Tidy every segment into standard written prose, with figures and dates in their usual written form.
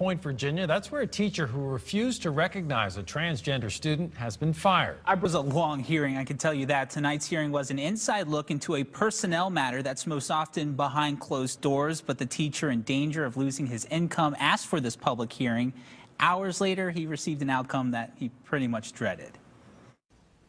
Point, Virginia. That's where a teacher who refused to recognize a transgender student has been fired. It was a long hearing, I can tell you that. Tonight's hearing was an inside look into a personnel matter that's most often behind closed doors, but the teacher, in danger of losing his income, asked for this public hearing. Hours later, he received an outcome that he pretty much dreaded.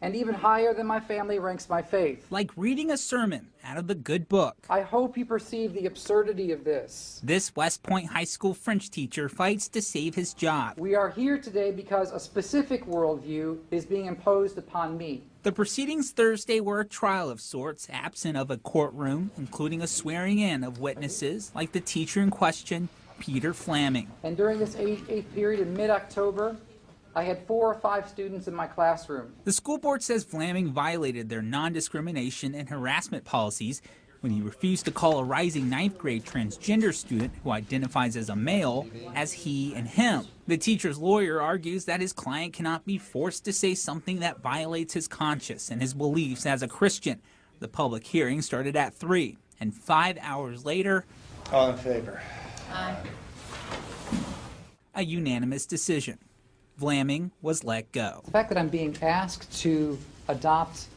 And even higher than my family ranks my faith. Like reading a sermon out of the good book. I hope you perceive the absurdity of this. This West Point High School French teacher fights to save his job. We are here today because a specific worldview is being imposed upon me. The proceedings Thursday were a trial of sorts, absent of a courtroom, including a swearing in of witnesses like the teacher in question, Peter Vlaming. And during this eighth period in mid-October, I had 4 or 5 students in my classroom. The school board says Vlaming violated their non-discrimination and harassment policies when he refused to call a rising 9th grade transgender student who identifies as a male as he and him. The teacher's lawyer argues that his client cannot be forced to say something that violates his conscience and his beliefs as a Christian. The public hearing started at 3, and 5 hours later, all in favor? Aye. A unanimous decision. Vlaming was let go. The fact that I'm being asked to adopt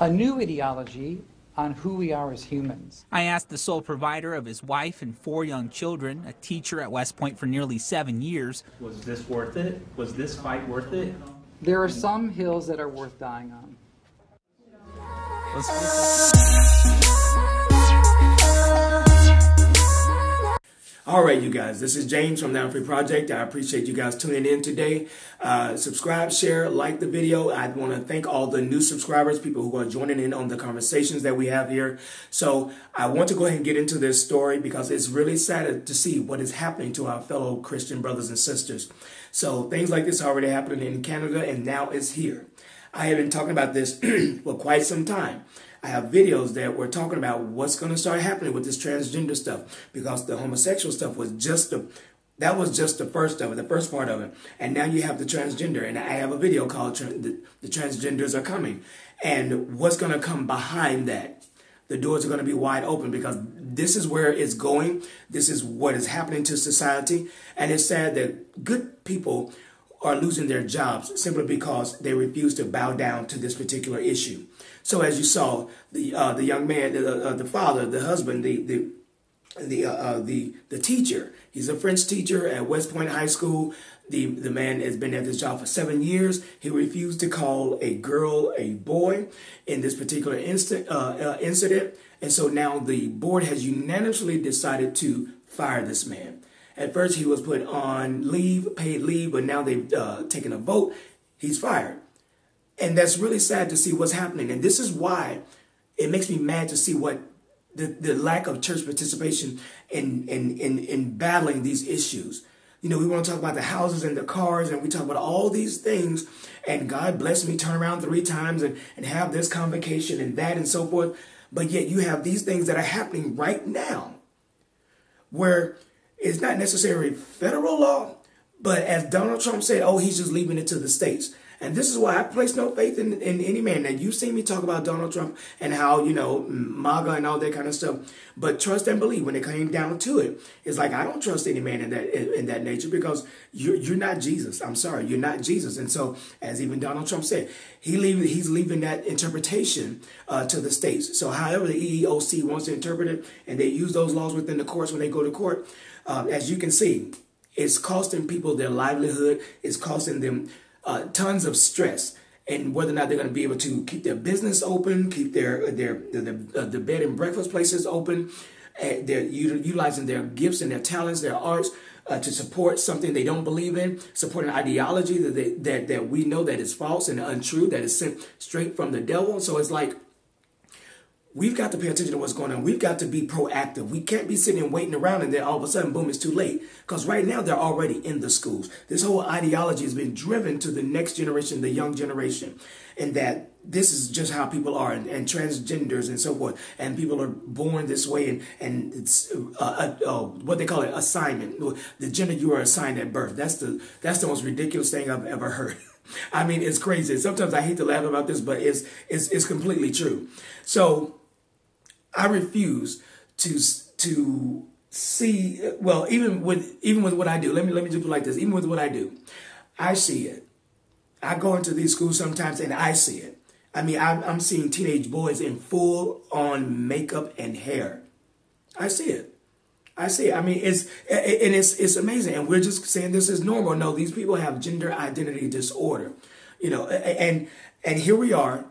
a new ideology on who we are as humans. I asked the sole provider of his wife and 4 young children, a teacher at West Point for nearly 7 years. Was this worth it? Was this fight worth it? There are some hills that are worth dying on. All right, you guys, this is James from the I'm Free Project. I appreciate you guys tuning in today. Subscribe, share, like the video. I want to thank all the new subscribers, people who are joining in on the conversations that we have here. So I want to go ahead and get into this story because it's really sad to see what is happening to our fellow Christian brothers and sisters. So things like this are already happening in Canada, and now it's here. I have been talking about this for quite some time. I have videos that were talking about what's going to start happening with this transgender stuff, because the homosexual stuff was just the first of it, the first part of it. And now you have the transgender, and I have a video called the Transgenders Are Coming. And what's going to come behind that? The doors are going to be wide open, because this is where it's going. This is what is happening to society. And it's sad that good people are losing their jobs simply because they refuse to bow down to this particular issue. So as you saw, the young man, the father, the husband, the teacher. He's a French teacher at West Point High School. The man has been at this job for 7 years. He refused to call a girl a boy in this particular incident. And so now the board has unanimously decided to fire this man. At first, he was put on leave, paid leave, but now they've taken a vote. He's fired. And that's really sad to see what's happening. And this is why it makes me mad to see what the lack of church participation in battling these issues. You know, we want to talk about the houses and the cars, and we talk about all these things. And God bless me, turn around 3 times and have this convocation and that and so forth. But yet you have these things that are happening right now where it's not necessarily federal law, but as Donald Trump said, oh, he's just leaving it to the states. And this is why I place no faith in any man. Now, you've seen me talk about Donald Trump and how, you know, MAGA and all that kind of stuff. But trust and believe, when it came down to it, it's like I don't trust any man in that nature, because you're not Jesus. I'm sorry, you're not Jesus. And so, as even Donald Trump said, he's leaving that interpretation to the states. So however the EEOC wants to interpret it, and they use those laws within the courts when they go to court, as you can see, it's costing people their livelihood. It's costing them tons of stress, and whether or not they're going to be able to keep their business open, keep their bed and breakfast places open. They're utilizing their gifts and their talents, their arts, to support something they don't believe in, support an ideology that we know that is false and untrue, that is sent straight from the devil. So it's like, we've got to pay attention to what's going on. We've got to be proactive. We can't be sitting and waiting around and then all of a sudden, boom, it's too late. Because right now they're already in the schools. This whole ideology has been driven to the next generation, the young generation, and that this is just how people are, and transgenders and so forth. And people are born this way, and it's what they call it, assignment. The gender you are assigned at birth. That's the most ridiculous thing I've ever heard. I mean, it's crazy. Sometimes I hate to laugh about this, but it's completely true. So I refuse to see, well, even with what I do, let me just put it like this. Even with what I do, I see it. I go into these schools sometimes and I see it. I mean, I'm seeing teenage boys in full on makeup and hair. I see it. I see it. I mean, it's amazing. And we're just saying this is normal. No, these people have gender identity disorder, you know, and here we are.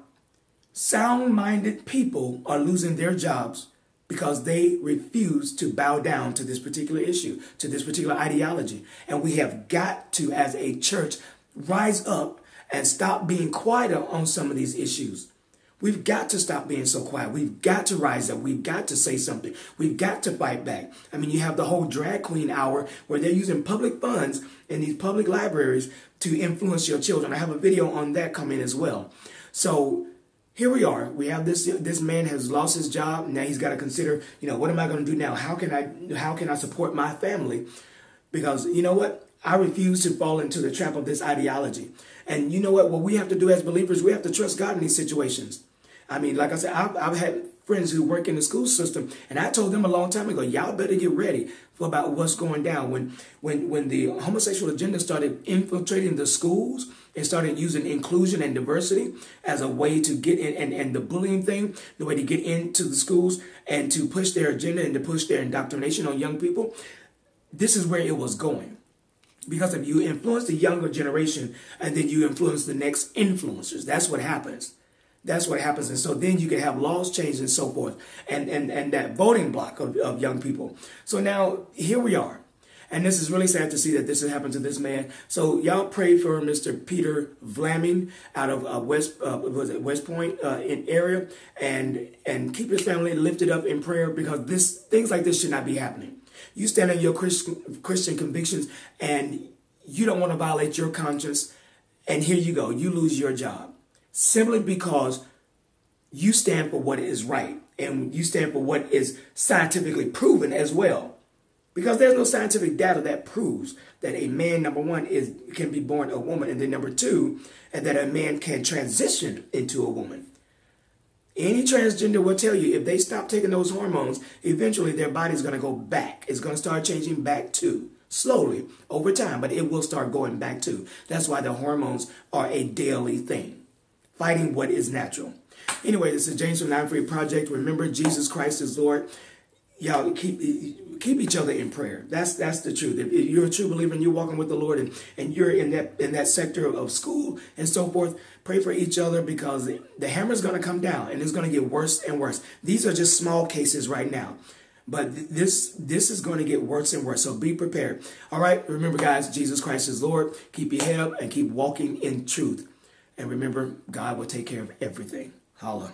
Sound-minded people are losing their jobs because they refuse to bow down to this particular issue, to this particular ideology. And we have got to, as a church, rise up and stop being quiet on some of these issues. We've got to stop being so quiet. We've got to rise up. We've got to say something. We've got to fight back. I mean, you have the whole drag queen hour where they're using public funds in these public libraries to influence your children. I have a video on that coming as well. So here we are. We have this man has lost his job. Now he's got to consider, you know, what am I going to do now? How can I support my family? Because you know what? I refuse to fall into the trap of this ideology. And you know what? What we have to do as believers, we have to trust God in these situations. I mean, like I said, I've had friends who work in the school system, and I told them a long time ago, y'all better get ready for about what's going down. When the homosexual agenda started infiltrating the schools and started using inclusion and diversity as a way to get in, and the bullying thing, the way to get into the schools and to push their agenda and to push their indoctrination on young people, this is where it was going. Because if you influence the younger generation and then you influence the next influencers, that's what happens. That's what happens. And so then you can have laws changed and so forth. And that voting block of young people. So now here we are. And this is really sad to see that this has happened to this man. So y'all pray for Mr. Peter Vlaming out of West Point in area, and keep his family lifted up in prayer, because things like this should not be happening. You stand on your Christian convictions and you don't want to violate your conscience. And here you go. You lose your job simply because you stand for what is right. And you stand for what is scientifically proven as well. Because there's no scientific data that proves that a man, number one, can be born a woman. And then number two, and that a man can transition into a woman. Any transgender will tell you if they stop taking those hormones, eventually their body's going to go back. It's going to start changing back too, slowly over time, but it will start going back too. That's why the hormones are a daily thing, fighting what is natural. Anyway, this is James from 9 Free Project. Remember, Jesus Christ is Lord. Y'all keep each other in prayer. That's the truth. If you're a true believer and you're walking with the Lord and you're in that sector of school and so forth, pray for each other, because the hammer's going to come down and it's going to get worse and worse. These are just small cases right now, but this is going to get worse and worse. So be prepared. All right. Remember, guys, Jesus Christ is Lord. Keep your head up and keep walking in truth. And remember, God will take care of everything. Holla.